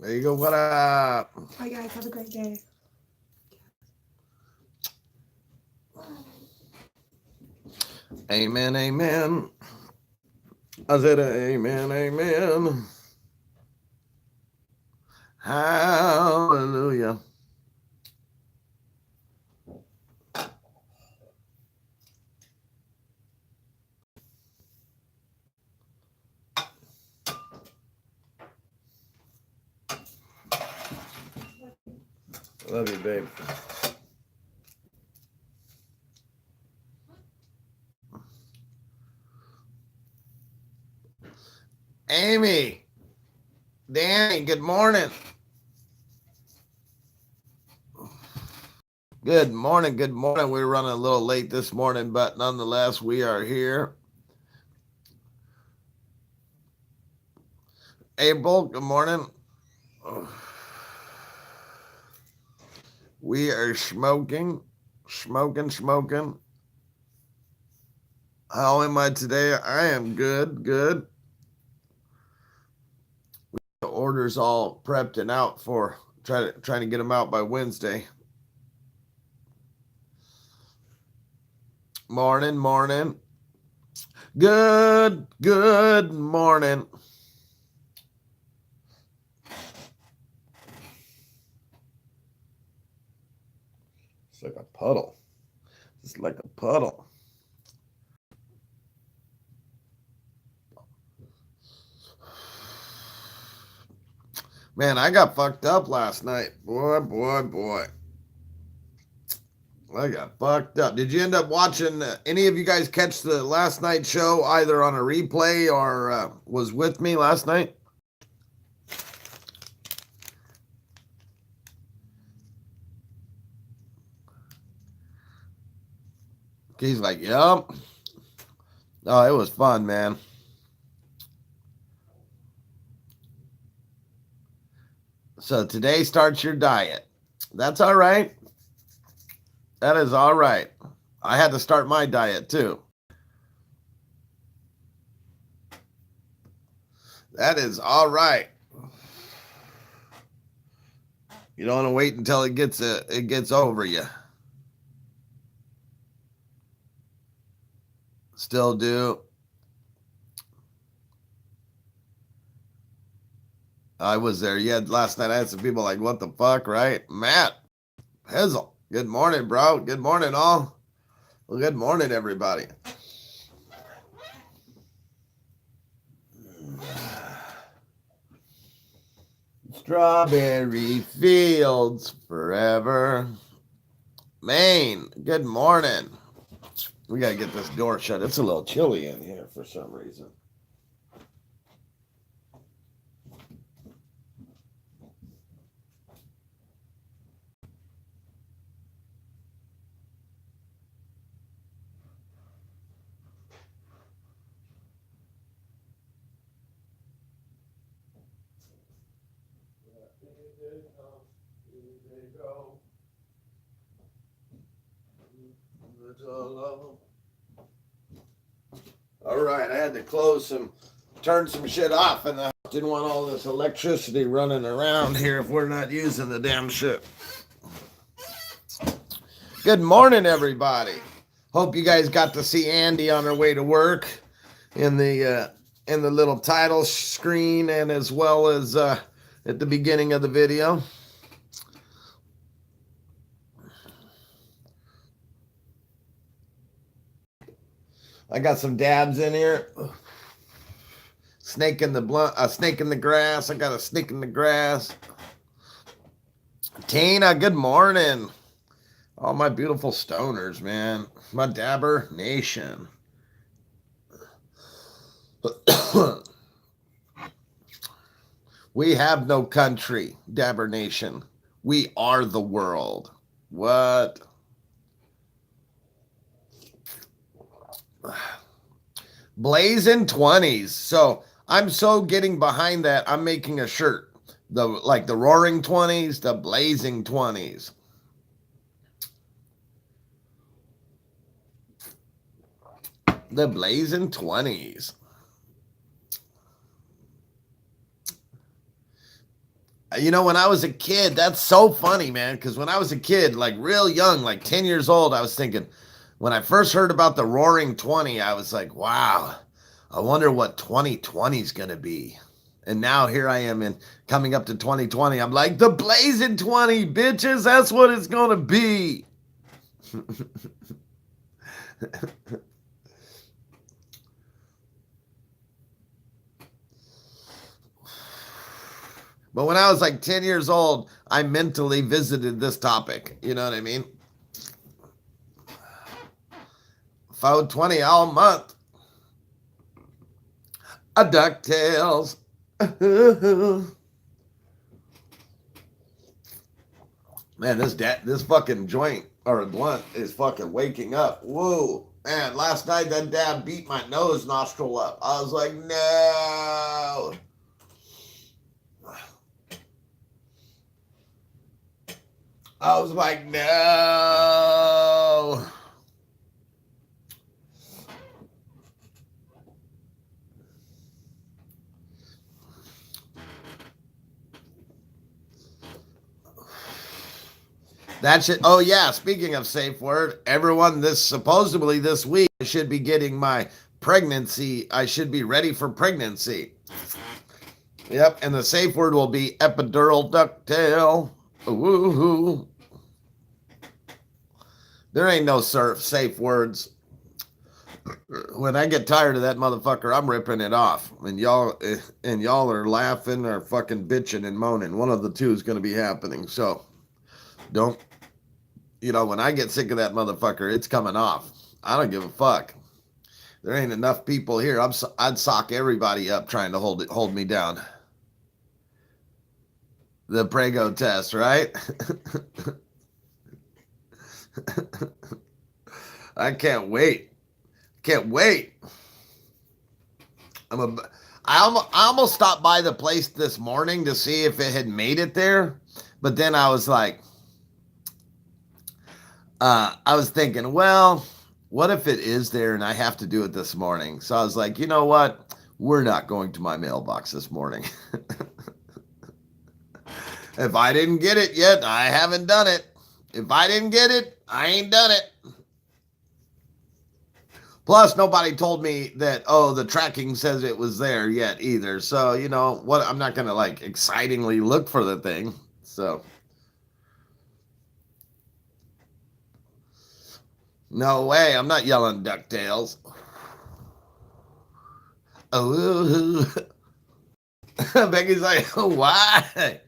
There you go. What up? Bye, guys. Have a great day. Amen, amen. I said amen, amen. Hallelujah. Love you, babe. Amy, Danny, good morning. Good morning, good morning. We're running a little late this morning, but nonetheless, we are here. April, good morning. We are smoking. How am I today? I am good. The orders all prepped and out for trying to get them out by Wednesday. Morning. Good morning. It's like a puddle. It's like a puddle. Man, I got fucked up last night. Boy. I got fucked up. Did you end up watching any of you guys catch the last night show either on a replay or was with me last night? He's like, yep. Oh, it was fun, man. So today starts your diet. That's all right. That is all right. I had to start my diet too. That is all right. You don't want to wait until it gets over you. Still do. I was there. Yeah, last night I had some people like, what the fuck, right? Matt Hizzle. Good morning, bro. Good morning, all. Well, good morning, everybody. Strawberry fields forever. Maine, good morning. We got to get this door shut. It's a little chilly in here for some reason. All right, I had to turn some shit off, and I didn't want all this electricity running around here if we're not using the damn shit. Good morning, everybody. Hope you guys got to see Andy on her way to work in the little title screen, and as well as at the beginning of the video. I got some dabs in here. Snake in the grass. I got a snake in the grass. Tina, good morning. All my beautiful stoners, man. My Dabr Nation. We have no country, Dabr Nation. We are the world. What? Blazing 20s. So I'm so getting behind that. I'm making a shirt. The roaring 20s, the blazing 20s. The blazing 20s. You know, when I was a kid, that's so funny, man. Because when I was a kid, like real young, like 10 years old, I was thinking, when I first heard about the Roaring 20, I was like, wow, I wonder what 2020 is going to be. And now here I am in coming up to 2020. I'm like, the blazing 20, bitches. That's what it's going to be. But when I was like 10 years old, I mentally visited this topic. You know what I mean? 420 all month. A DuckTales. Man, this fucking joint or a blunt is fucking waking up. Whoa. Man, last night that dab beat my nose nostril up. I was like, no. I was like, no. That should. Oh yeah. Speaking of safe word, everyone, this supposedly this week I should be getting my pregnancy. I should be ready for pregnancy. Yep, and the safe word will be epidural ducktail. Woohoo! There ain't no safe words. When I get tired of that motherfucker, I'm ripping it off, and y'all are laughing or fucking bitching and moaning. One of the two is going to be happening. So don't. You know, when I get sick of that motherfucker, it's coming off. I don't give a fuck. There ain't enough people here. I'd sock everybody up trying to hold me down. The Prego test, right? I can't wait. Can't wait. I almost stopped by the place this morning to see if it had made it there, but then I was like, I was thinking, well, what if it is there and I have to do it this morning? So I was like, you know what? We're not going to my mailbox this morning. If I didn't get it yet, I haven't done it. If I didn't get it, I ain't done it. Plus, nobody told me that, oh, the tracking says it was there yet either. So, you know, what? I'm not going to like excitingly look for the thing. So, no way. I'm not yelling DuckTales. Oh, Becky's like, why?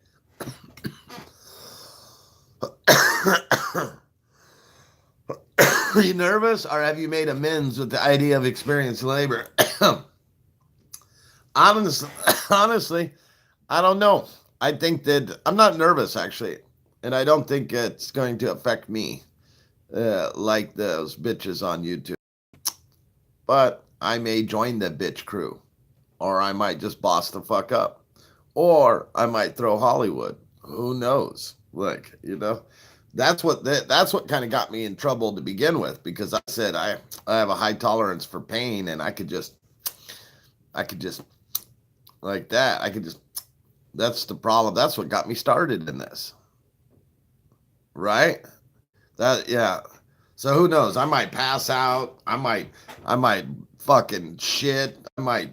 Are you nervous, or have you made amends with the idea of experienced labor? honestly, honestly, I don't know. I think that I'm not nervous actually, and I don't think it's going to affect me like those bitches on YouTube. But I may join the bitch crew, or I might just boss the fuck up, or I might throw Hollywood. Who knows? Like, you know, that's what kind of got me in trouble to begin with, because I said I have a high tolerance for pain, and I could just like that. I could just That's the problem. That's what got me started in this. Right? That yeah. So who knows? I might pass out. I might fucking shit. I might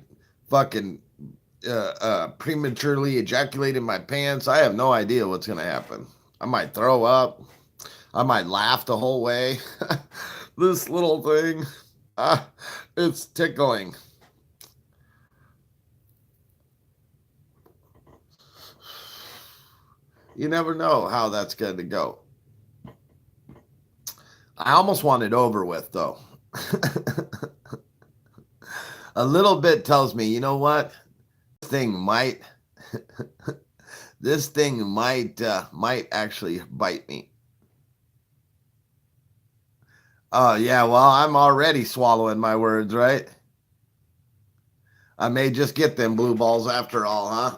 fucking prematurely ejaculate in my pants. I have no idea what's gonna happen. I might throw up. I might laugh the whole way. This little thing, uh, it's tickling. You never know how that's going to go. I almost want it over with, though. A little bit tells me, you know what? This thing might, this thing might actually bite me. Oh yeah, well, I'm already swallowing my words, right? I may just get them blue balls after all, huh?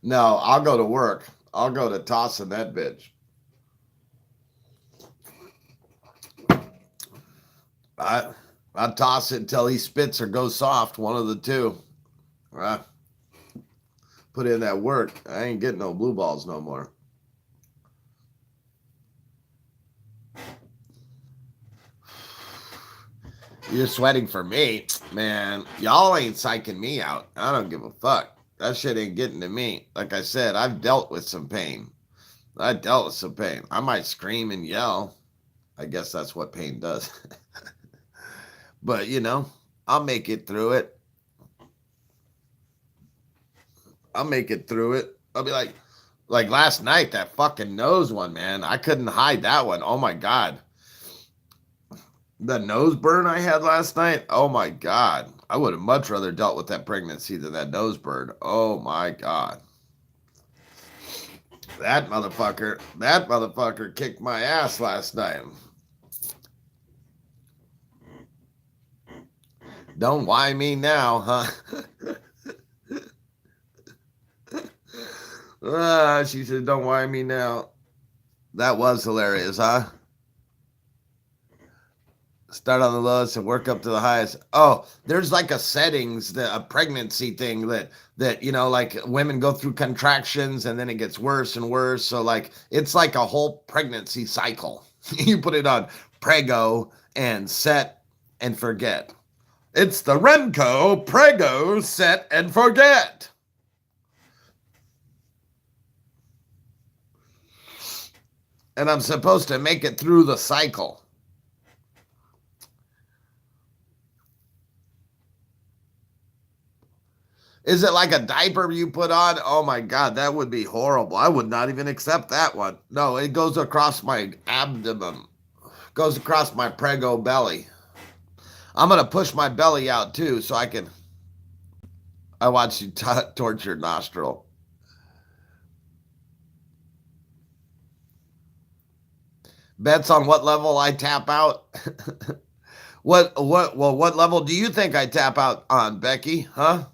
No, I'll go to work. I'll go to tossing that bitch. I I toss it until he spits or goes soft, one of the two. Right? put in that work. I ain't getting no blue balls no more. You're sweating for me, man. Y'all ain't psyching me out. I don't give a fuck. That shit ain't getting to me. Like I said, I've dealt with some pain. I dealt with some pain. I might scream and yell. I guess that's what pain does. But, you know, I'll make it through it. I'll make it through it. I'll be like last night, that fucking nose one, man. I couldn't hide that one. Oh my God. The nose burn I had last night. Oh my God. I would have much rather dealt with that pregnancy than that nose burn. Oh my God. That motherfucker kicked my ass last night. Don't why me now, huh? She said, don't why me now. That was hilarious, huh? Start on the lowest and work up to the highest. Oh, there's like a settings, a pregnancy thing that you know, like women go through contractions and then it gets worse and worse. So like it's like a whole pregnancy cycle. You put it on Prego and set and forget. It's the Remco Prego set and forget. And I'm supposed to make it through the cycle. Is it like a diaper you put on? Oh my God, that would be horrible. I would not even accept that one. No, it goes across my abdomen, goes across my Prego belly. I'm going to push my belly out too so I can. I watch you torch your nostril. Bets on what level I tap out? What level do you think I tap out on, Becky? Huh?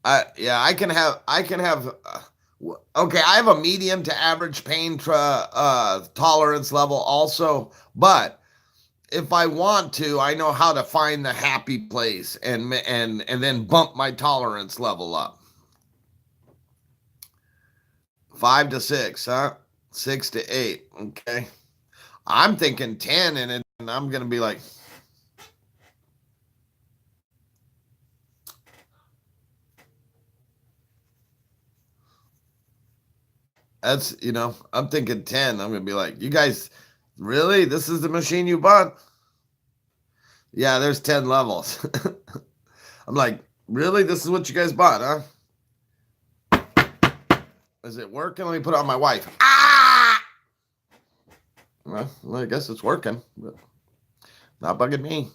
I can have okay, I have a medium to average pain tolerance level also, but if I want to, I know how to find the happy place and then bump my tolerance level up. 5 to 6, huh? 6 to 8. Okay. I'm thinking 10 and I'm going to be like that's, you know, I'm thinking 10. I'm going to be like, you guys, really? This is the machine you bought? Yeah, there's 10 levels. I'm like, really? This is what you guys bought, huh? Is it working? Let me put it on my wife. Ah! Well, I guess it's working, but not bugging me.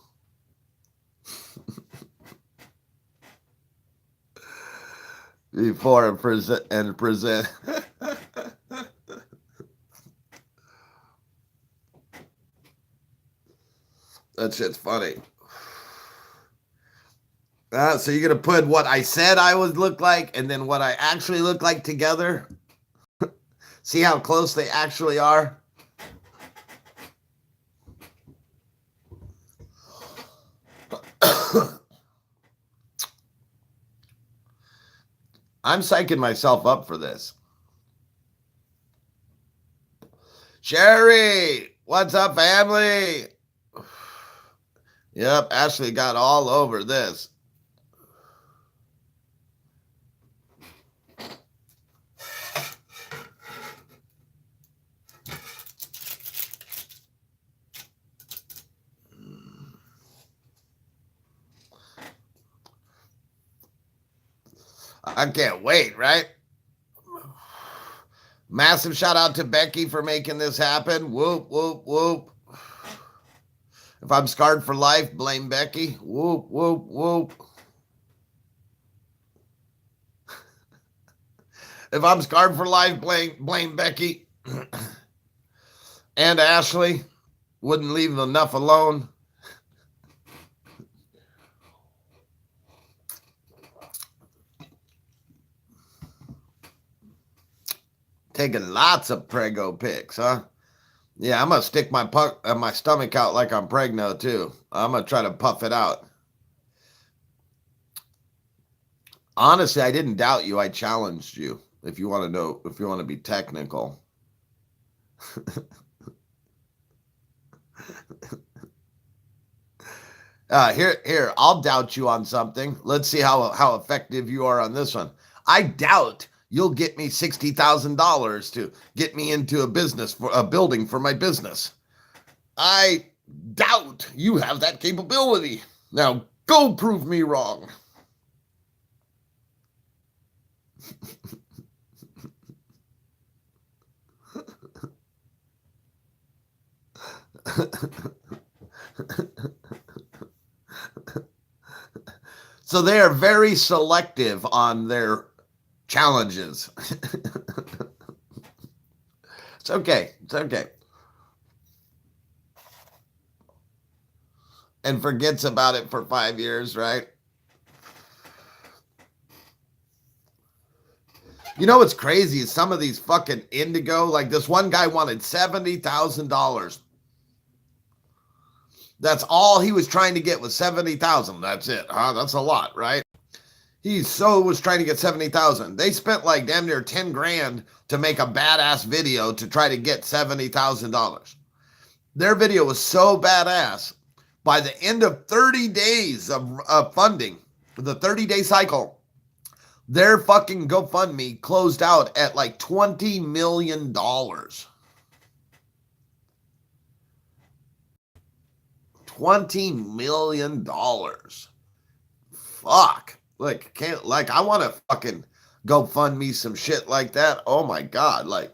Before and present. That shit's funny. So you're gonna put what I said I would look like and then what I actually look like together? See how close they actually are? I'm psyching myself up for this. Sherry, what's up, family? Yep, Ashley got all over this. I can't wait, right? Massive shout out to Becky for making this happen. Whoop, whoop, whoop. If I'm scarred for life, blame Becky. Whoop, whoop, whoop. If I'm scarred for life, blame Becky. And Ashley wouldn't leave enough alone. Taking lots of Prego pics, huh? Yeah, I'm gonna stick my stomach out like I'm pregno too. I'm gonna try to puff it out. Honestly, I didn't doubt you. I challenged you. If you want to know, if you want to be technical. Here, I'll doubt you on something. Let's see how effective you are on this one. I doubt you'll get me $60,000 to get me into a business for a building for my business. I doubt you have that capability. Now go prove me wrong. So they are very selective on their challenges. It's okay. It's okay. And forgets about it for 5 years, right? You know what's crazy is some of these fucking indigo, like this one guy wanted $70,000. That's all he was trying to get was 70,000. That's it. Huh? That's a lot, right? He so was trying to get 70,000. They spent like damn near 10 grand to make a badass video to try to get $70,000. Their video was so badass. By the end of 30 days of funding, the 30-day cycle, their fucking GoFundMe closed out at like $20 million. $20 million. Fuck. Like, can't, like, I want to fucking go fund me some shit like that. Oh my God. Like,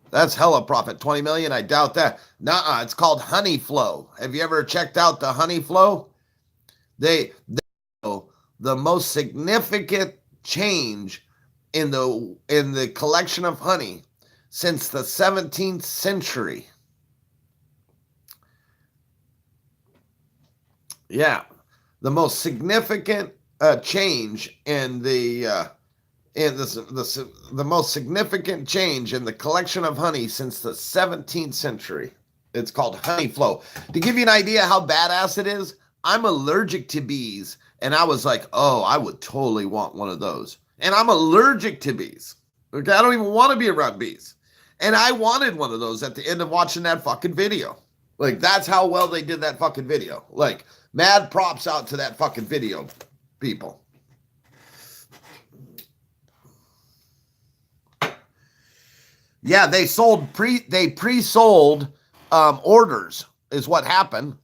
that's hella profit. 20 million. I doubt that. Nuh-uh. It's called Honey Flow. Have you ever checked out the Honey Flow? They the most significant change in the collection of honey since the 17th century. Yeah, the most significant change in the most significant change in the collection of honey since the 17th century. It's called Honey Flow. To give you an idea how badass it is, I'm allergic to bees, and I was like, oh, I would totally want one of those. And I'm allergic to bees. Okay, I don't even want to be around bees. And I wanted one of those at the end of watching that fucking video. Like, that's how well they did that fucking video. Like, mad props out to that fucking video, people. Yeah, they pre-sold orders is what happened,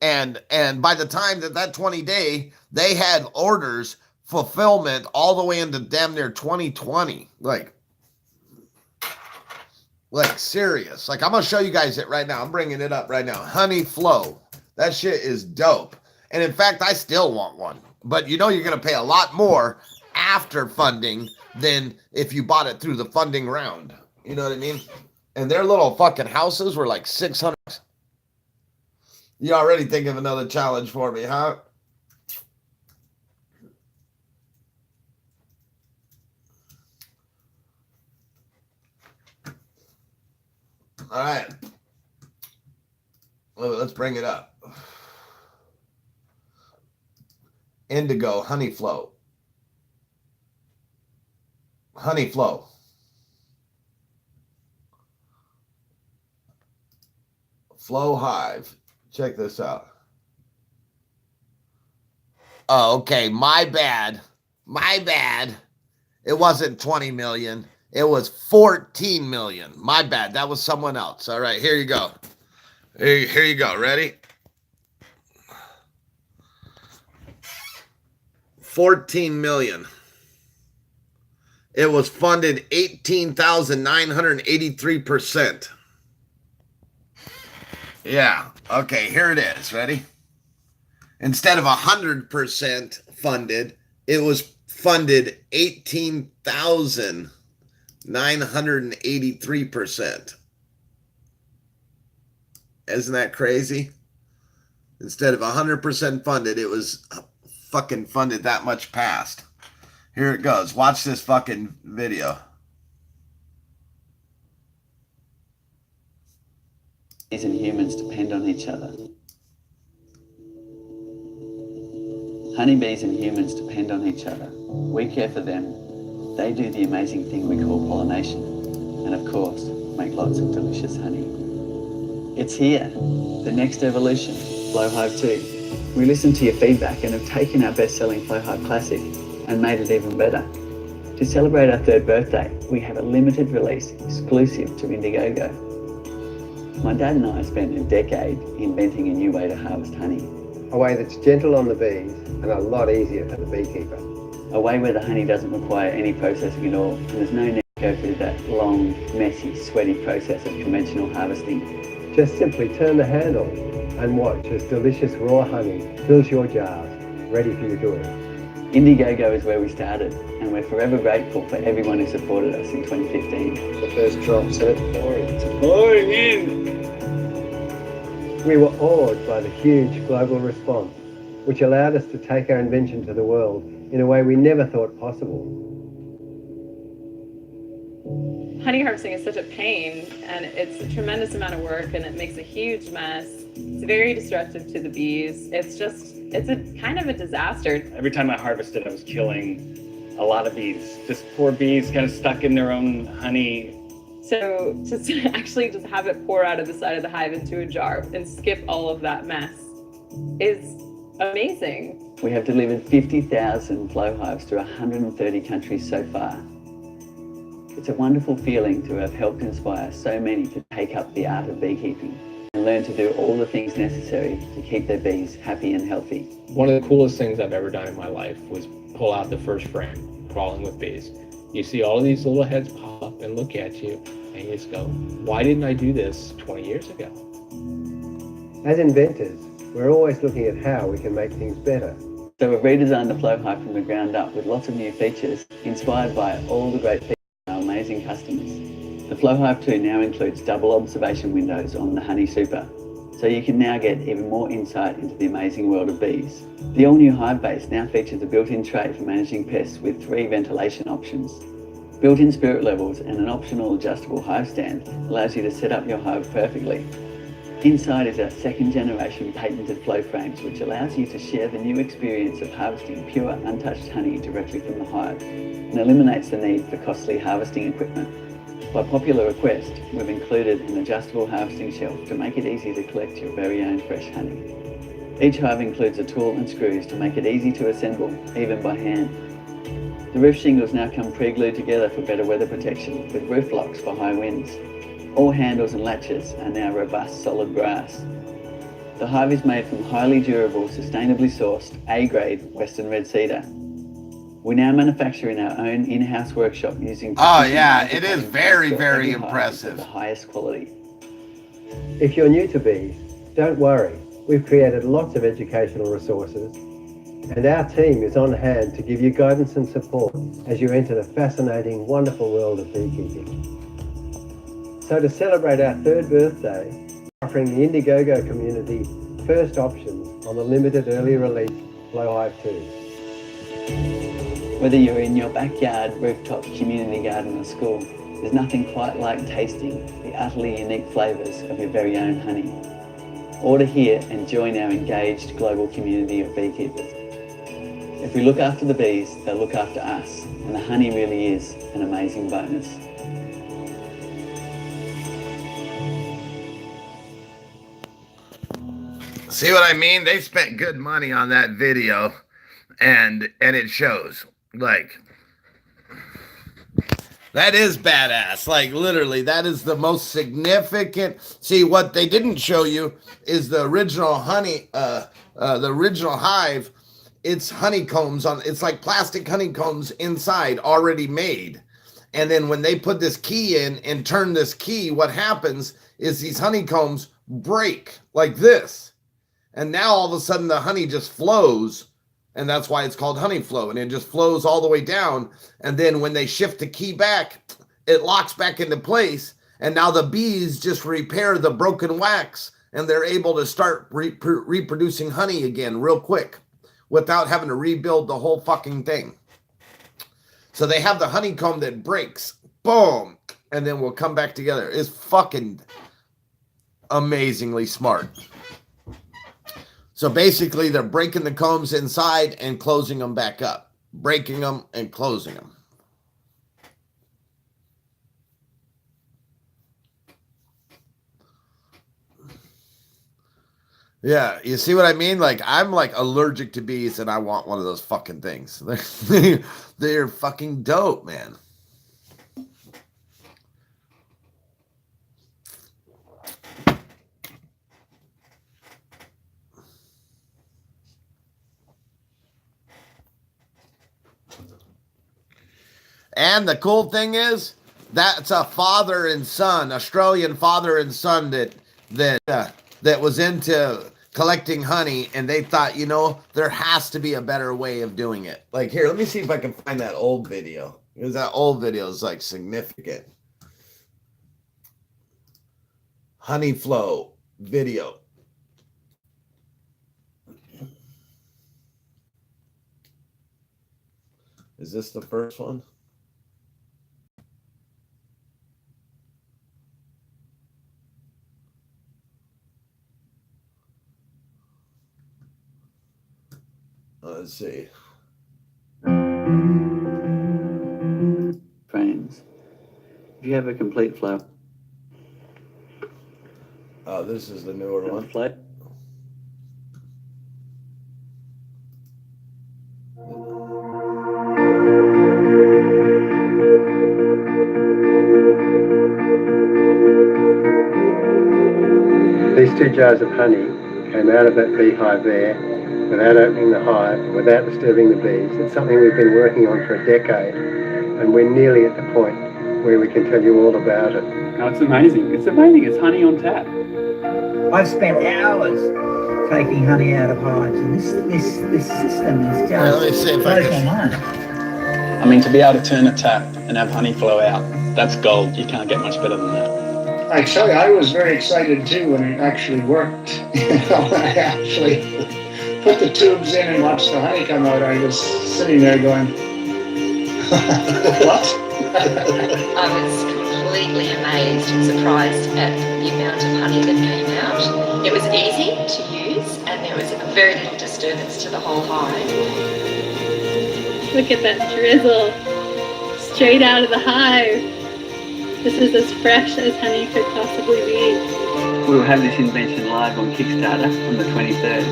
and by the time that 20-day, they had orders fulfillment all the way into damn near 2020. Like serious. Like, I'm gonna show you guys it right now. I'm bringing it up right now. Honey Flow. That shit is dope. And in fact, I still want one. But you know you're gonna pay a lot more after funding than if you bought it through the funding round. You know what I mean? And their little fucking houses were like 600. You already think of another challenge for me, huh? All right. Well, let's bring it up. Indigo, Honey Flow. Honey Flow. Flow Hive. Check this out. Oh, okay. My bad. My bad. It wasn't 20 million. It was 14 million. My bad. That was someone else. All right, here you go. Here you go. Ready? 14 million. It was funded 18,983%. Yeah. Okay, here it is. Ready? Instead of 100% funded, it was funded 18,983%. Isn't that crazy? Instead of 100% funded, it was fucking funded that much past. Here it goes. Watch this fucking video. Bees and humans depend on each other. Honeybees and humans depend on each other. We care for them. They do the amazing thing we call pollination. And of course, make lots of delicious honey. It's here, the next evolution, Flowhive 2. We listened to your feedback and have taken our best-selling Flowhive Classic and made it even better. To celebrate our 3rd birthday, we have a limited release exclusive to Indiegogo. My dad and I spent a decade inventing a new way to harvest honey. A way that's gentle on the bees and a lot easier for the beekeeper. A way where the honey doesn't require any processing at all, and there's no need to go through that long, messy, sweaty process of conventional harvesting. Just simply turn the handle and watch as delicious raw honey fills your jars, ready for your doing. Indiegogo is where we started, and we're forever grateful for everyone who supported us in 2015. The first drops and it's pouring. It's pouring in! We were awed by the huge global response, which allowed us to take our invention to the world in a way we never thought possible. Honey harvesting is such a pain, and it's a tremendous amount of work, and it makes a huge mess. It's very destructive to the bees. It's a kind of a disaster. Every time I harvested, I was killing a lot of bees. Just poor bees kind of stuck in their own honey. So just actually just have it pour out of the side of the hive into a jar and skip all of that mess is amazing. We have delivered 50,000 flow hives to 130 countries so far. It's a wonderful feeling to have helped inspire so many to take up the art of beekeeping and learn to do all the things necessary to keep their bees happy and healthy. One of the coolest things I've ever done in my life was pull out the first frame, Crawling with Bees. You see all of these little heads pop up and look at you, and you just go, why didn't I do this 20 years ago? As inventors, we're always looking at how we can make things better. So we've redesigned the flow hive from the ground up with lots of new features inspired by all the great features of our amazing customers. The Flow Hive 2 now includes double observation windows on the Honey Super, so you can now get even more insight into the amazing world of bees. The all-new hive base now features a built-in tray for managing pests with 3 ventilation options. Built-in spirit levels and an optional adjustable hive stand allows you to set up your hive perfectly. Inside is our second-generation patented flow frames, which allows you to share the new experience of harvesting pure, untouched honey directly from the hive and eliminates the need for costly harvesting equipment. By popular request, we've included an adjustable harvesting shelf to make it easy to collect your very own fresh honey. Each hive includes a tool and screws to make it easy to assemble, even by hand. The roof shingles now come pre-glued together for better weather protection, with roof locks for high winds. All handles and latches are now robust solid brass. The hive is made from highly durable, sustainably sourced, A-grade Western red cedar. We now manufacture in our own in-house workshop using... Oh yeah, it is very, very impressive. The highest quality. If you're new to bees, don't worry. We've created lots of educational resources, and our team is on hand to give you guidance and support as you enter the fascinating, wonderful world of beekeeping. So to celebrate our 3rd birthday, we're offering the Indiegogo community first options on the limited early release Flow Hive 2. Whether you're in your backyard, rooftop, community garden or school, there's nothing quite like tasting the utterly unique flavours of your very own honey. Order here and join our engaged global community of beekeepers. If we look after the bees, they'll look after us, and the honey really is an amazing bonus. See what I mean? They spent good money on that video, and it shows. Like, that is badass. Like, literally, that is the most significant. See, what they didn't show you is the original honey, the original hive. It's honeycombs on. It's like plastic honeycombs inside, already made. And then when they put this key in and turn this key, what happens is these honeycombs break like this. And now all of a sudden the honey just flows, and that's why it's called honey flow, and it just flows all the way down. And then when they shift the key back, it locks back into place, and now the bees just repair the broken wax, and they're able to start reproducing honey again real quick without having to rebuild the whole fucking thing. So they have the honeycomb that breaks, boom, and then will come back together. It's fucking amazingly smart. So basically, they're breaking the combs inside and closing them back up. Breaking them and closing them. Yeah, you see what I mean? Like, I'm like allergic to bees and I want one of those fucking things. They're fucking dope, man. And the cool thing is, that's a father and son, Australian father and son that was into collecting honey, and they thought, you know, there has to be a better way of doing it. Like, here, let me see if I can find that old video, because that old video is like significant. Honey flow video. Is this the first one? Let's see. Frames. If you have a complete flow. Oh, this is the newer one. Flow. These 2 jars of honey came out of that beehive there without opening the hive, without disturbing the bees. It's something we've been working on for a decade, and we're nearly at the point where we can tell you all about it. No, it's amazing. It's amazing. It's honey on tap. I've spent hours taking honey out of hives, and this system is Let me just see if I blows can. my mind. I mean, to be able to turn a tap and have honey flow out, that's gold. You can't get much better than that. I tell you, I was very excited too when it actually worked. You know, when I actually put the tubes in and watched the honey come out, I was sitting there going, what? I was completely amazed and surprised at the amount of honey that came out. It was easy to use and there was very little disturbance to the whole hive. Look at that drizzle, straight out of the hive. This is as fresh as honey could possibly be. We will have this invention live on Kickstarter on the 23rd,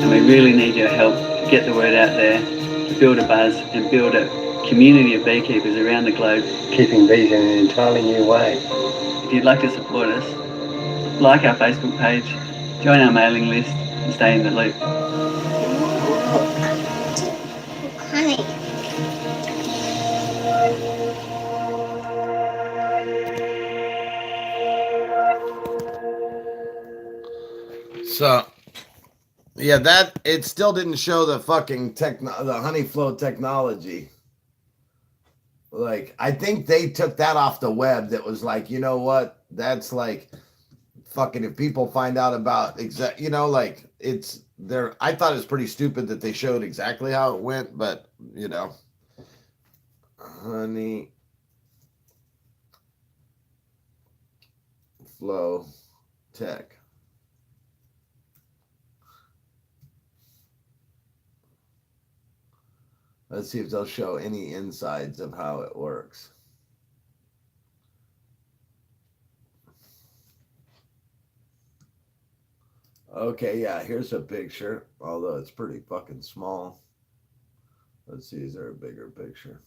and we really need your help to get the word out there, to build a buzz and build a community of beekeepers around the globe. Keeping bees in an entirely new way. If you'd like to support us, like our Facebook page, join our mailing list, and stay in the loop. Honey. So, yeah, that it still didn't show the fucking the honey flow technology. Like, I think they took that off the web. That was like, you know what? That's like, fucking, if people find out about you know, like, it's there. I thought it was pretty stupid that they showed exactly how it went, but you know, honey flow tech. Let's see if they'll show any insides of how it works. Okay, yeah, here's a picture, although it's pretty fucking small. Let's see, is there a bigger picture?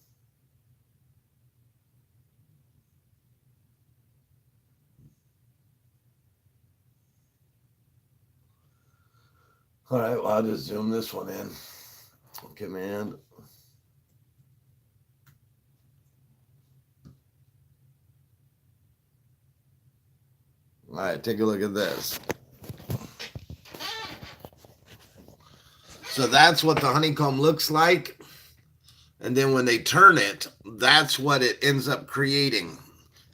All right, well, I'll just zoom this one in. Command. All right, take a look at this. So that's what the honeycomb looks like. And then when they turn it, that's what it ends up creating.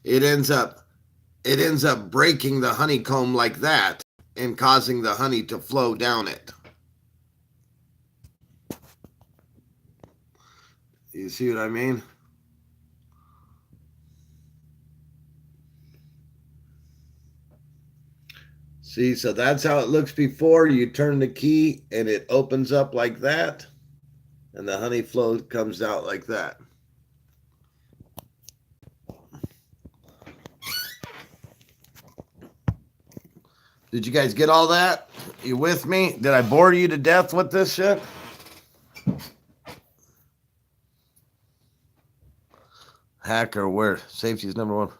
It ends up breaking the honeycomb like that and causing the honey to flow down it. You see what I mean? See, so that's how it looks before you turn the key and it opens up like that. And the honey flow comes out like that. Did you guys get all that? You with me? Did I bore you to death with this shit? Hacker, where? Safety is number one.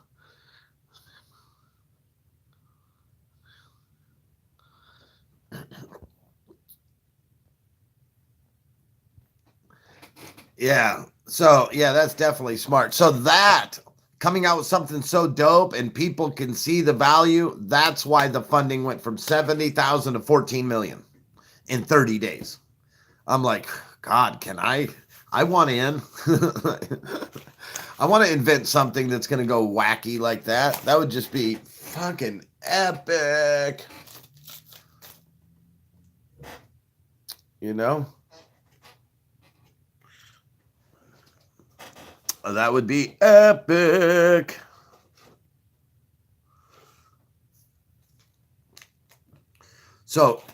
Yeah. So, yeah, that's definitely smart. So that coming out with something so dope and people can see the value, that's why the funding went from 70,000 to 14 million in 30 days. I'm like, God, can I want in. I want to invent something that's going to go wacky like that. That would just be fucking epic. You know? That would be epic. So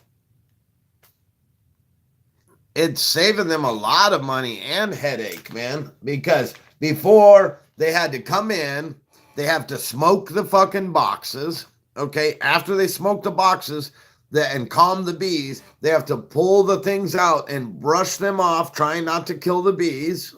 it's saving them a lot of money and headache, man, because before they had to come in, they have to smoke the fucking boxes. Okay. After they smoke the boxes and calm the bees, they have to pull the things out and brush them off, trying not to kill the bees.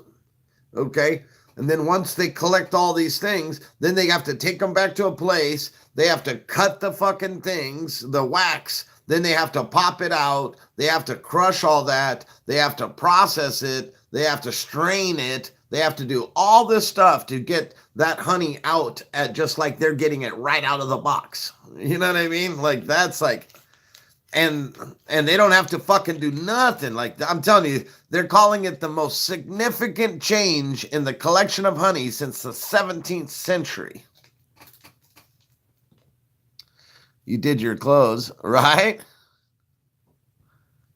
Okay. And then once they collect all these things, then they have to take them back to a place. They have to cut the fucking things, the wax. Then they have to pop it out. They have to crush all that. They have to process it. They have to strain it. They have to do all this stuff to get that honey out at just like they're getting it right out of the box. You know what I mean? Like that's like, and they don't have to fucking do nothing. Like I'm telling you, they're calling it the most significant change in the collection of honey since the 17th century. You did your clothes, right?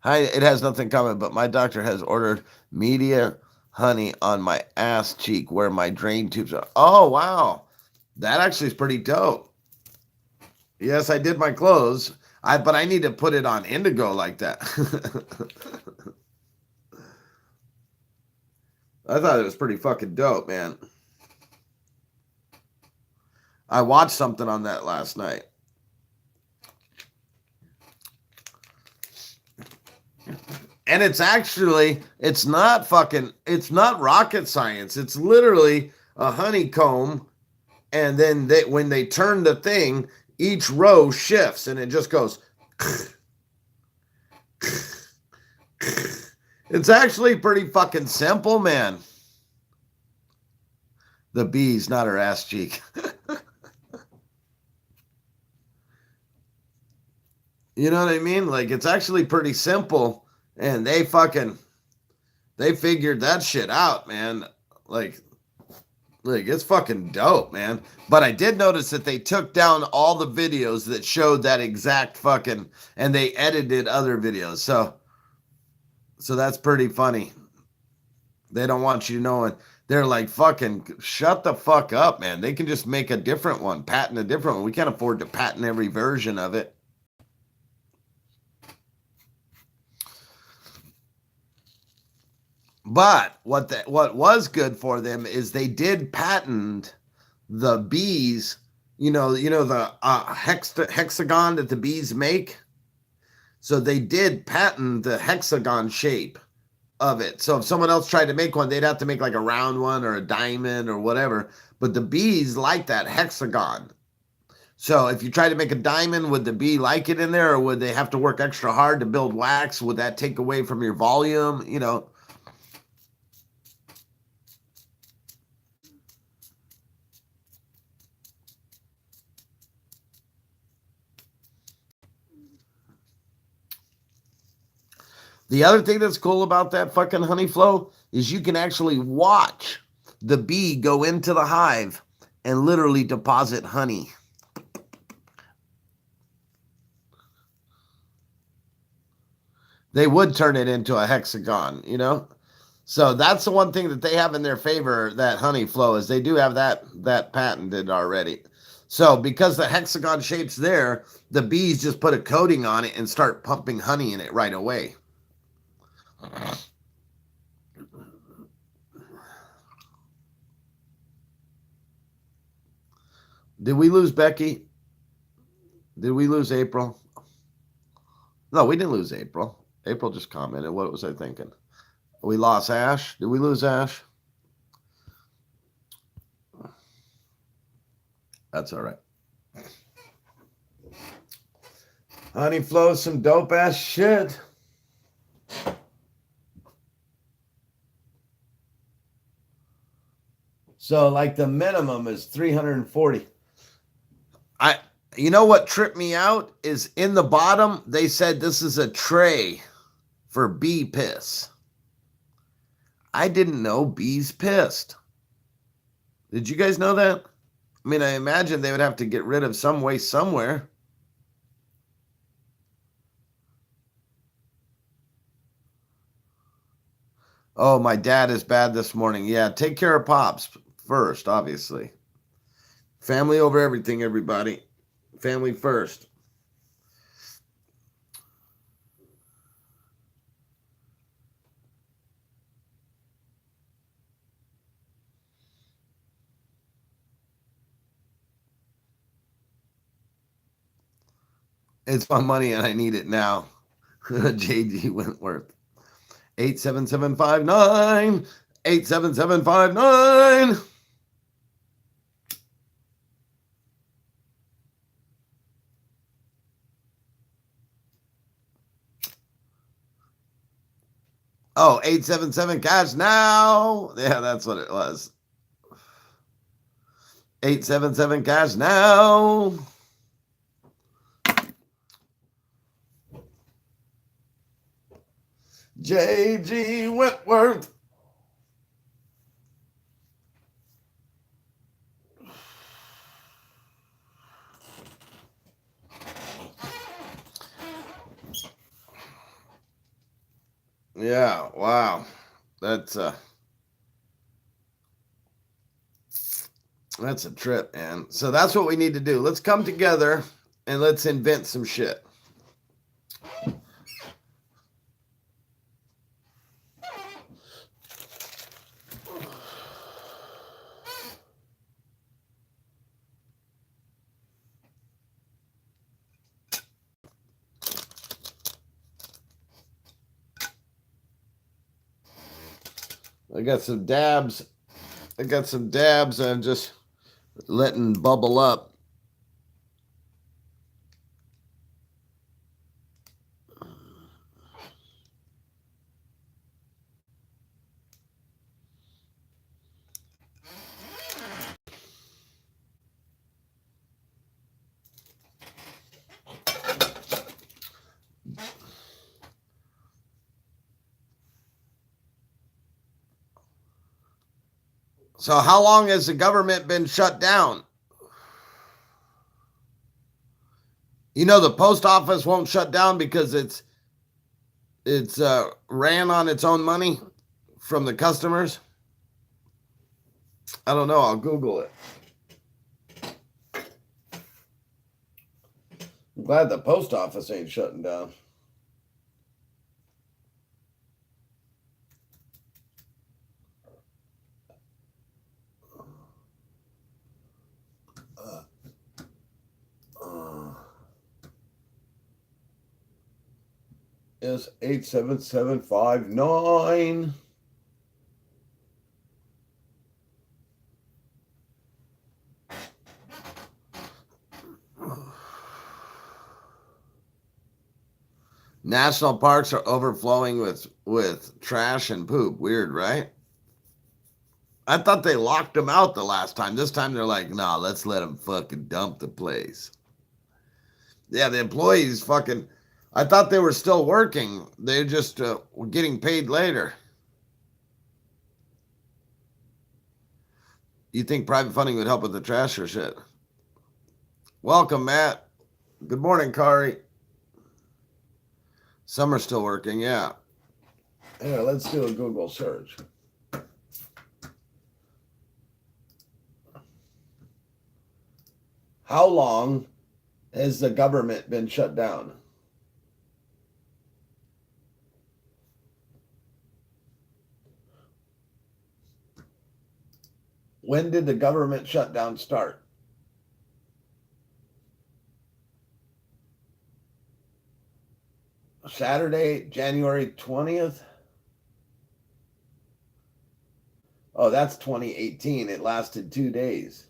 Hi, it has nothing common, but my doctor has ordered media honey on my ass cheek where my drain tubes are. Oh, wow. That actually is pretty dope. Yes, I did my clothes. But I need to put it on indigo like that. I thought it was pretty fucking dope, man. I watched something on that last night. And it's not rocket science. It's literally a honeycomb. And then when they turn the thing, each row shifts and it just goes. It's actually pretty fucking simple, man. The bees, not her ass cheek. You know what I mean? Like, it's actually pretty simple. And they figured that shit out, man. Like it's fucking dope, man. But I did notice that they took down all the videos that showed that exact fucking, and they edited other videos. So that's pretty funny. They don't want you knowing. They're like, fucking shut the fuck up, man. They can just make a different one, patent a different one. We can't afford to patent every version of it. But what was good for them is they did patent the bees, the hexagon that the bees make. So they did patent the hexagon shape of it. So if someone else tried to make one, they'd have to make like a round one or a diamond or whatever. But the bees like that hexagon. So if you try to make a diamond, would the bee like it in there, or would they have to work extra hard to build wax? Would that take away from your volume? The other thing that's cool about that fucking honey flow is you can actually watch the bee go into the hive and literally deposit honey. They would turn it into a hexagon, So that's the one thing that they have in their favor, that honey flow, is they do have that patented already. So because the hexagon shape's there, the bees just put a coating on it and start pumping honey in it right away. Did we lose Becky? Did we lose April? No, we didn't lose April. April just commented. What was I thinking? We lost Ash. Did we lose Ash? That's all right. Honey flows some dope ass shit. So like the minimum is 340. You know what tripped me out is in the bottom they said this is a tray for bee piss. I didn't know bees pissed. Did you guys know that? I mean, I imagine they would have to get rid of some waste somewhere. Oh, my dad is bad this morning. Yeah, take care of Pops first, obviously. Family over everything, everybody. Family first. It's my money and I need it now. JD Wentworth. 87759. 87759. Oh, 877 cash now. Yeah, that's what it was. 877 cash now. JG Wentworth. Yeah, wow. That's a trip, man. So that's what we need to do. Let's come together and let's invent some shit. I got some dabs. I'm just letting bubble up. So how long has the government been shut down? You know, the post office won't shut down because it's ran on its own money from the customers. I don't know. I'll Google it. I'm glad the post office ain't shutting down. Is 87759. National parks are overflowing with trash and poop. Weird, right? I thought they locked them out the last time. This time they're like, nah, let's let them fucking dump the place. Yeah, the employees fucking... I thought they were still working. They just were getting paid later. You think private funding would help with the trash or shit? Welcome, Matt. Good morning, Kari. Some are still working, yeah. Here, let's do a Google search. How long has the government been shut down? When did the government shutdown start? Saturday, January 20th? Oh, that's 2018. It lasted 2 days.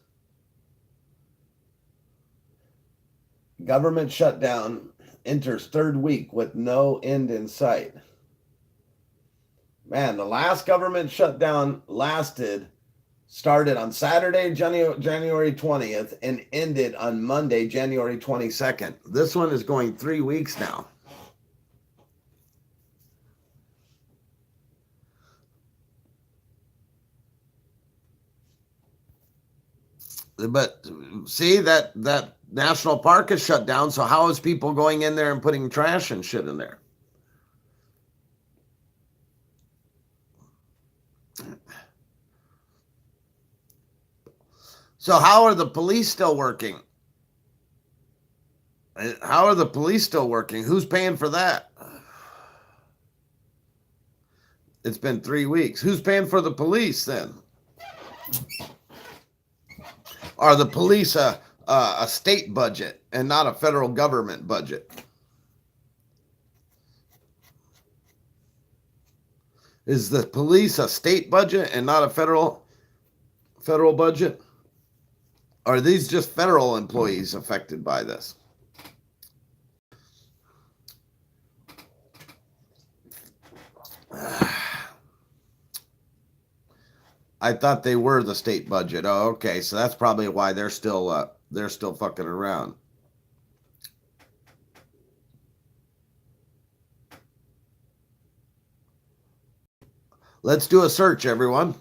Government shutdown enters third week with no end in sight. Man, the last government shutdown started on Saturday, January 20th, and ended on Monday, January 22nd. This one is going 3 weeks now. But see, that national park is shut down, so how is people going in there and putting trash and shit in there? So how are the police still working? How are the police still working? Who's paying for that? It's been 3 weeks. Who's paying for the police then? Are the police a state budget and not a federal government budget? Is the police a state budget and not a federal budget? Are these just federal employees affected by this? I thought they were the state budget. Oh, okay. So that's probably why they're still fucking around. Let's do a search, everyone.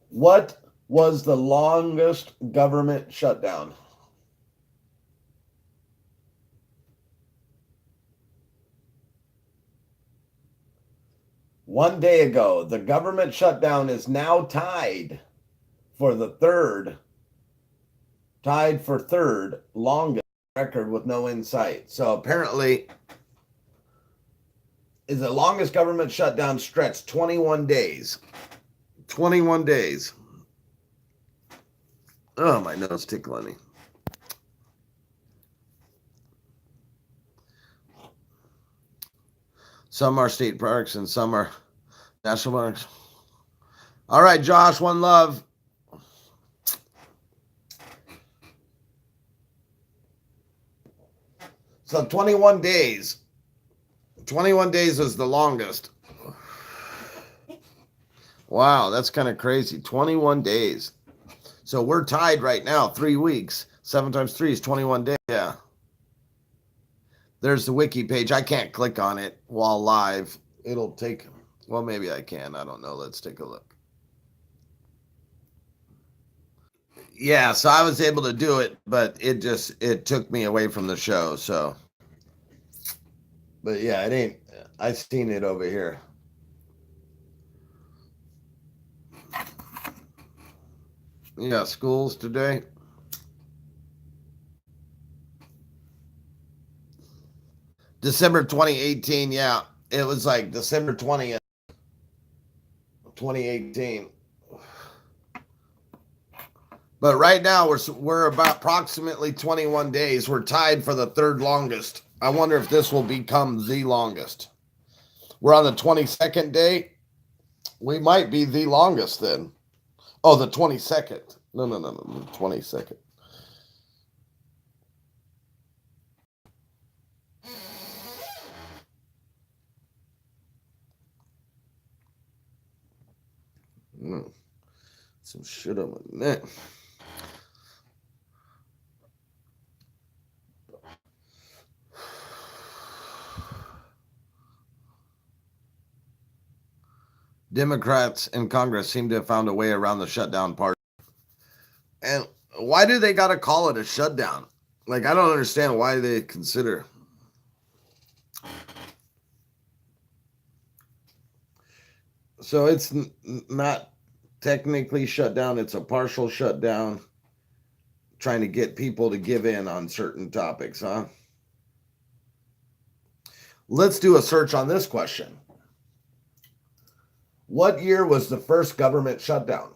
What was the longest government shutdown? One day ago, the government shutdown is now tied for third longest record with no insight. So apparently, is the longest government shutdown stretched 21 days. 21 days. Oh, my nose tickling me. Some are state parks and some are national parks. All right, Josh, one love. So 21 days. 21 days is the longest. Wow, that's kind of crazy. 21 days. So we're tied right now, 3 weeks. 7 times 3 is 21 days. Yeah. There's the wiki page. I can't click on it while live. It'll take, well, maybe I can. I don't know. Let's take a look. Yeah, so I was able to do it, but it took me away from the show. So, but yeah, it ain't, I've seen it over here. Yeah, schools today. December 2018, yeah. It was like December 20th, 2018. But right now we're about approximately 21 days. We're tied for the third longest. I wonder if this will become the longest. We're on the 22nd day. We might be the longest then. Oh, the 22nd. No, the 22nd. Some shit on my neck. Democrats in Congress seem to have found a way around the shutdown part. And why do they got to call it a shutdown? Like, I don't understand why they consider. So it's not technically shut down. It's a partial shutdown. trying to get people to give in on certain topics, huh? Let's do a search on this question. What year was the first government shutdown?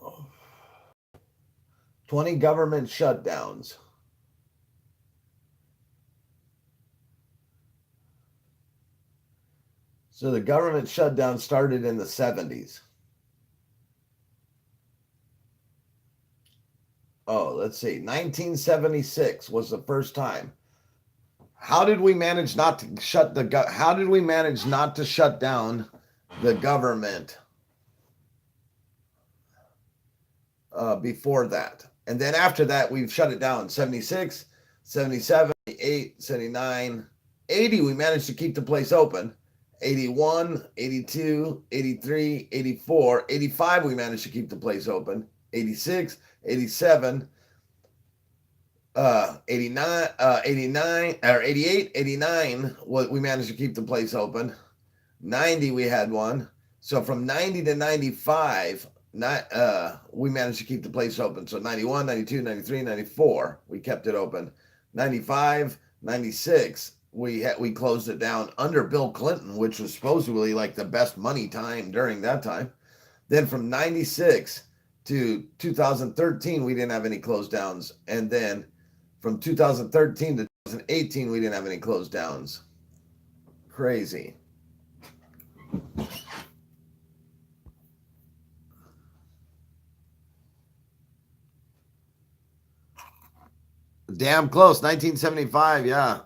Oh. 20 government shutdowns. So the government shutdown started in the 70s. Oh, let's see. 1976 was the first time. How did we manage not to shut how did we manage not to shut down the government before that? And then after that, we've shut it down. 76, 77, 78, 79, 80, we managed to keep the place open. 81, 82, 83, 84, 85, we managed to keep the place open. 86, 87, 89, 89, or 88, 89, we managed to keep the place open. 90, we had one. So from 90 to 95, we managed to keep the place open. So 91, 92, 93, 94, we kept it open. 95, 96, we closed it down under Bill Clinton, which was supposedly like the best money time during that time. Then from 96 to 2013, we didn't have any closed downs. And then from 2013 to 2018, we didn't have any closed downs. Crazy. Damn close. 1975, yeah.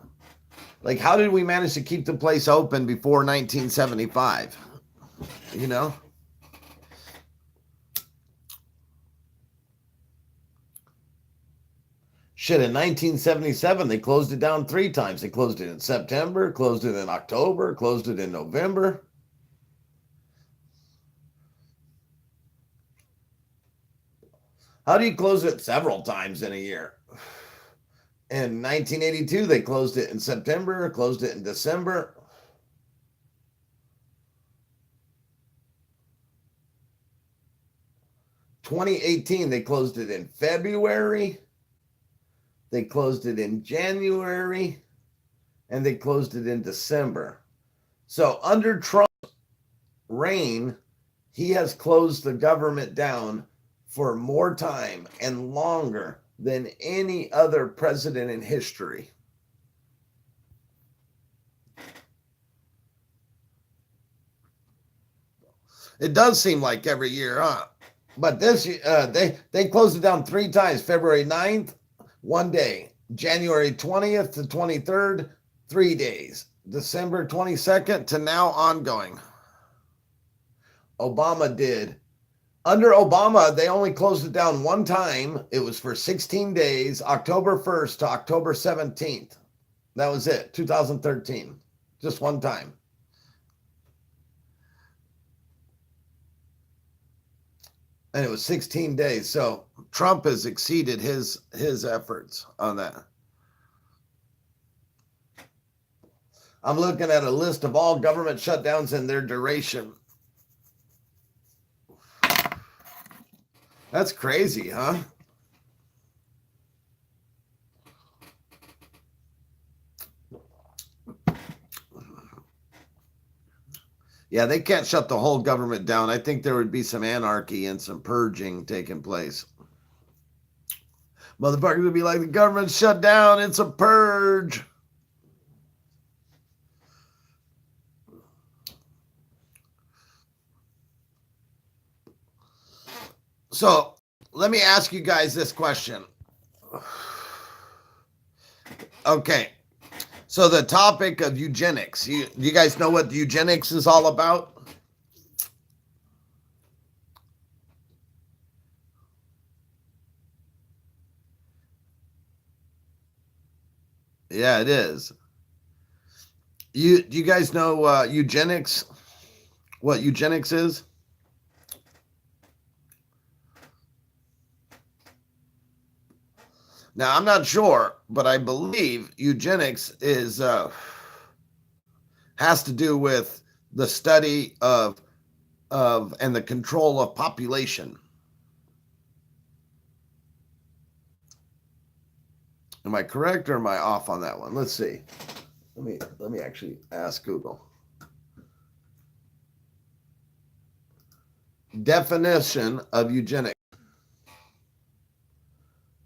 Like, how did we manage to keep the place open before 1975? You know? Shit, in 1977, they closed it down 3 times. They closed it in September, closed it in October, closed it in November. How do you close it several times in a year? In 1982, they closed it in September, closed it in December. In 2018, they closed it in February. They closed it in January. And they closed it in December. So under Trump's reign, he has closed the government down for more time and longer than any other president in history. It does seem like every year, huh? But this they closed it down 3 times. February 9th, 1 day. January 20th to 23rd, 3 days. December 22nd to now ongoing. Obama did. Under Obama, they only closed it down 1 time. It was for 16 days, October 1st to October 17th. That was it, 2013. Just 1 time. And it was 16 days. So Trump has exceeded his efforts on that. I'm looking at a list of all government shutdowns and their duration. That's crazy, huh? Yeah, they can't shut the whole government down. I think there would be some anarchy and some purging taking place. Motherfuckers would be like, the government's shut down. It's a purge. So let me ask you guys this question. Okay. So the topic of eugenics. You guys know what eugenics is all about? Yeah, it is. You guys know eugenics? What eugenics is? Now, I'm not sure, but I believe eugenics is has to do with the study of and the control of population. Am I correct or am I off on that one? Let's see. Let me actually ask Google. Definition of eugenics.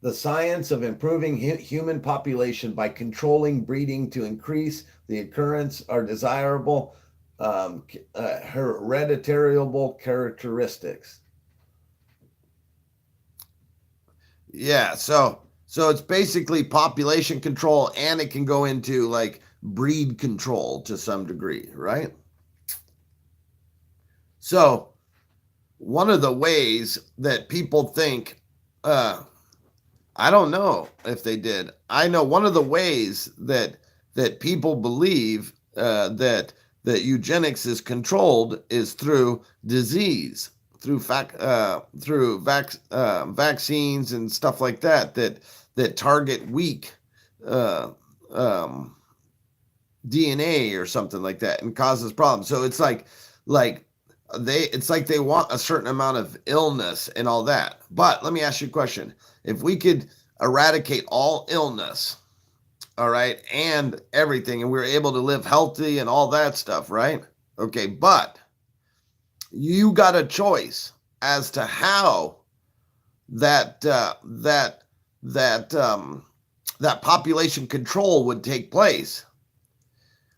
The science of improving human population by controlling breeding to increase the occurrence of desirable hereditary characteristics. Yeah, so it's basically population control, and it can go into like breed control to some degree, right? So one of the ways that people think, I don't know if they did. I know one of the ways that people believe that eugenics is controlled is through disease, through vaccines and stuff like that that target weak DNA or something like that and causes problems. So it's like they want a certain amount of illness and all that. But let me ask you a question. If we could eradicate all illness, all right, and everything, and we were able to live healthy and all that stuff, right? Okay, but you got a choice as to how that population control would take place.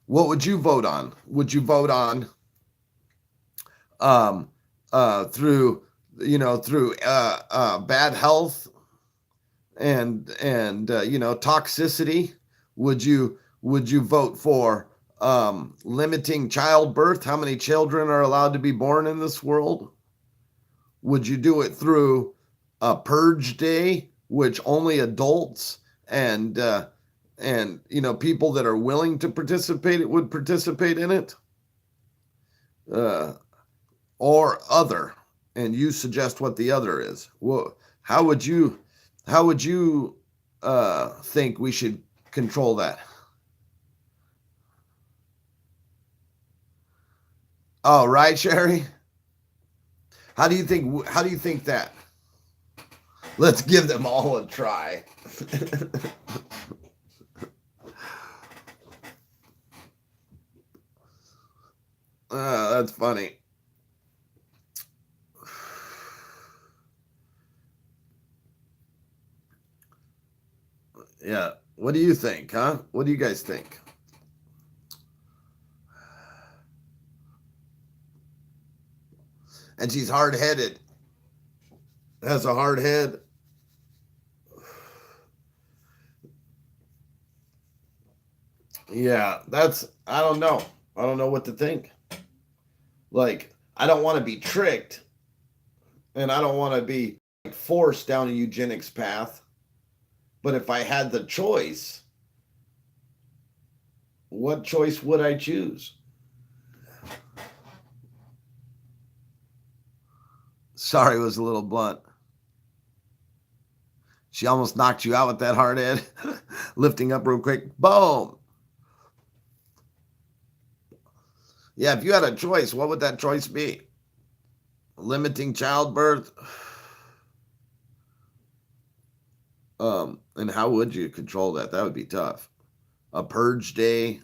What would you vote on? Would you vote on through bad health and toxicity? Would you vote for limiting childbirth? How many children are allowed to be born in this world? Would you do it through a purge day, which only adults and people that are willing to participate would participate in it? Or other, and you suggest what the other is. Well, how would you think we should control that? Oh, right, Sherry. How do you think that? Let's give them all a try. That's funny. Yeah. What do you think, huh? What do you guys think? And she's hard-headed. Has a hard head. Yeah, I don't know. I don't know what to think. Like, I don't want to be tricked, and I don't want to be forced down a eugenics path. But if I had the choice, what choice would I choose? Sorry, it was a little blunt. She almost knocked you out with that hard head. Lifting up real quick. Boom. Yeah, if you had a choice, what would that choice be? Limiting childbirth? And how would you control that? That would be tough. A purge day,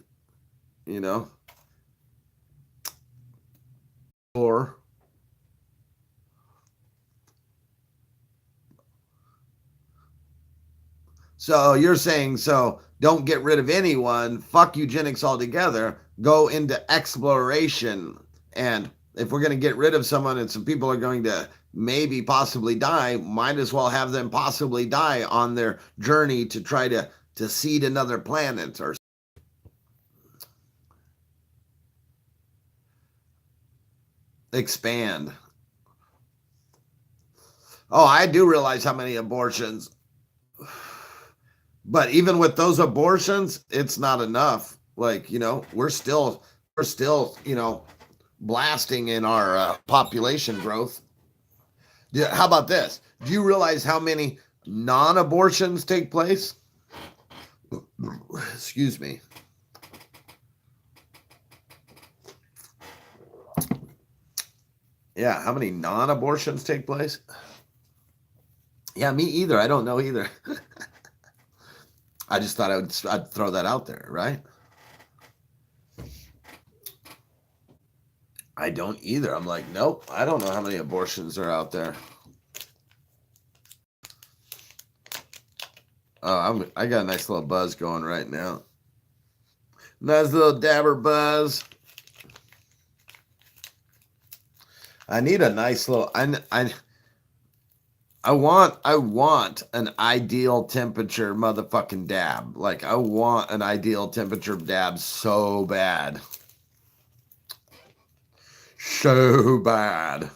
or so you're saying, so don't get rid of anyone, fuck eugenics altogether, go into exploration. And if we're going to get rid of someone and some people are going to maybe possibly die, might as well have them possibly die on their journey to try to seed another planet or expand. Oh, I do realize how many abortions. But even with those abortions, it's not enough. Like, you know, we're still, you know, blasting in our population growth. Yeah, how about this? Do you realize how many non-abortions take place? Excuse me. Yeah, how many non-abortions take place? Yeah, me either. I don't know either. I just thought I'd throw that out there, right? I don't either. I'm like, nope, I don't know how many abortions are out there. Oh, I got a nice little buzz going right now. Nice little Dabr buzz. I need a nice little. I want an ideal temperature motherfucking dab. Like, I want an ideal temperature dab so bad. So bad.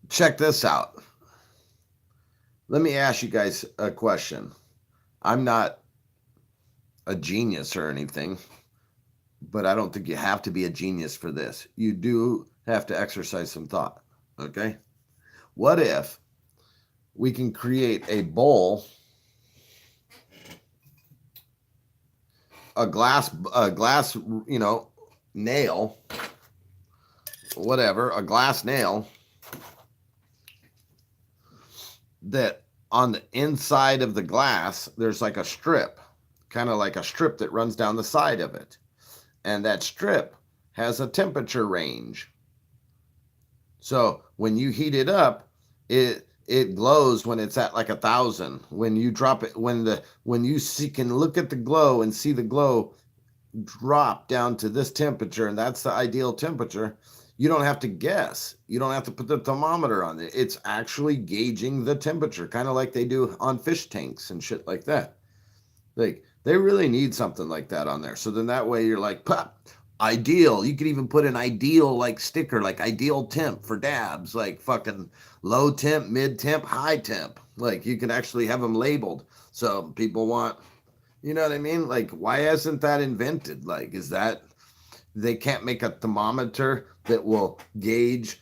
Check this out. Let me ask you guys a question. I'm not a genius or anything, but I don't think you have to be a genius for this. You do have to exercise some thought, okay? What if we can create a bowl, a glass, you know, nail, whatever, a glass nail, that on the inside of the glass, there's like a strip, kind of like a strip that runs down the side of it. And that strip has a temperature range. So when you heat it up, it glows when it's at like 1,000. When you drop it, when you can look at the glow and see the glow drop down to this temperature, and that's the ideal temperature. You don't have to guess. You don't have to put the thermometer on it. It's actually gauging the temperature, kind of like they do on fish tanks and shit like that. Like, they really need something like that on there. So then that way you're like, pop, ideal. You could even put an ideal like sticker, like ideal temp for dabs, like fucking low temp, mid temp, high temp. Like, you can actually have them labeled. So people want, you know what I mean? Like, why isn't that invented? Like, is that they can't make a thermometer that will gauge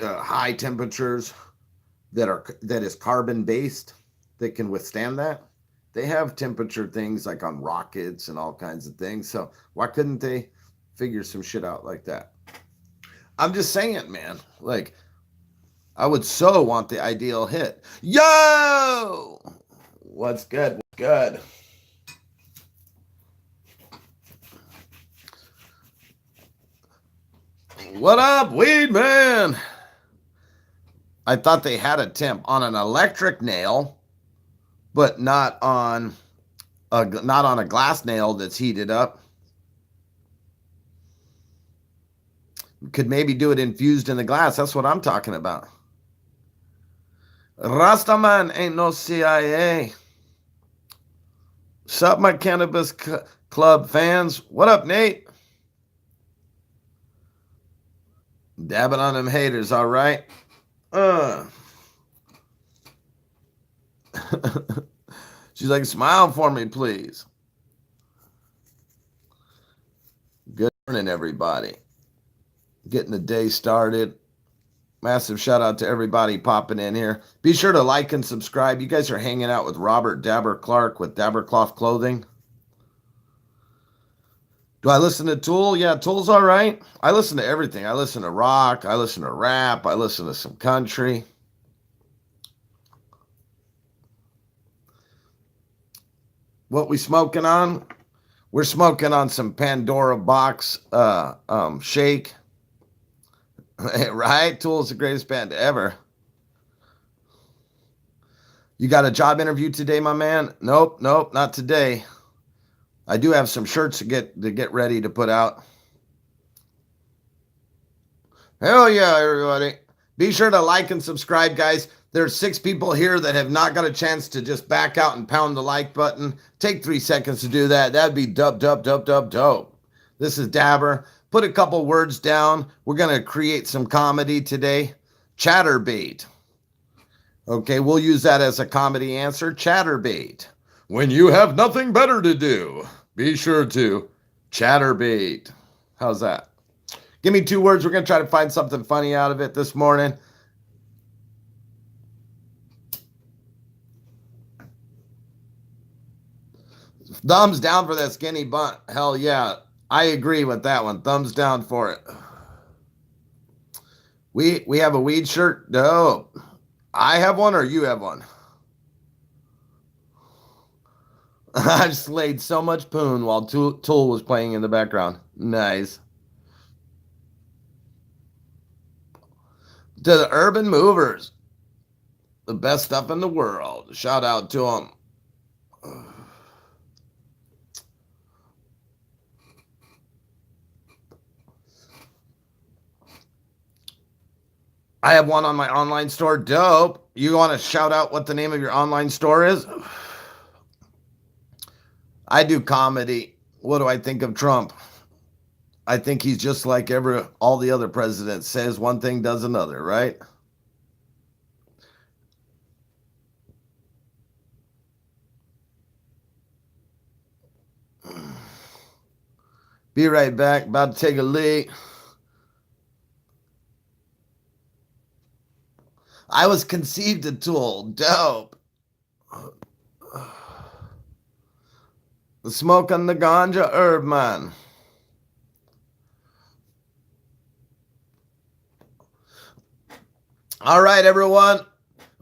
high temperatures that is carbon based, that can withstand that? They have temperature things like on rockets and all kinds of things. So why couldn't they figure some shit out like that? I'm just saying, man. Like, I would so want the ideal hit. Yo! What's good? What's good? What up, weed man? I thought they had a temp on an electric nail, but not on a glass nail that's heated up. Could maybe do it infused in the glass. That's what I'm talking about. Rastaman ain't no CIA. Sup, my cannabis club fans? What up, Nate? Dabbing on them haters, all right? She's like, smile for me, please. Good morning, everybody. Getting the day started. Massive shout out to everybody popping in here. Be sure to like and subscribe. You guys are hanging out with Robert Dabr Clark with Dabr Cloth Clothing. Do I listen to Tool? Yeah, Tool's all right. I listen to everything. I listen to rock. I listen to rap. I listen to some country. What we smoking on? We're smoking on some Pandora box shake. Right? Tool's the greatest band ever. You got a job interview today, my man? Nope, not today. I do have some shirts to get ready to put out. Hell yeah, everybody. Be sure to like and subscribe, guys. There's 6 people here that have not got a chance to just back out and pound the like button. Take 3 seconds to do that. That'd be dope. This is Dabr. Put a couple words down. We're going to create some comedy today. Chatterbait. Okay, we'll use that as a comedy answer. Chatterbait. When you have nothing better to do, be sure to chatterbait. How's that? Give me 2 words. We're going to try to find something funny out of it this morning. Thumbs down for that skinny bunt. Hell yeah. I agree with that one. Thumbs down for it. We have a weed shirt? No. I have one or you have one? I've slayed so much poon while Tool was playing in the background. Nice. To the Urban Movers. The best stuff in the world. Shout out to them. I have one on my online store. Dope. You want to shout out what the name of your online store is? I do comedy. What do I think of Trump? I think he's just like all the other presidents. Says one thing, does another, right? Be right back. About to take a leak. I was conceived a Tool. Dope. The smoke on the ganja herb, man. All right, everyone.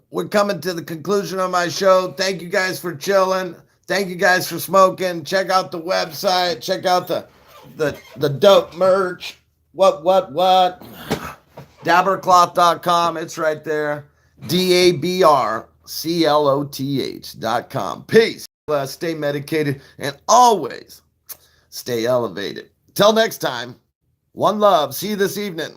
We're coming to the conclusion of my show. Thank you guys for chilling. Thank you guys for smoking. Check out the website. Check out the dope merch. What? Dabrcloth.com. It's right there. DABRCLOTH.com. Peace. Stay medicated and always stay elevated. Till next time, one love. See you this evening.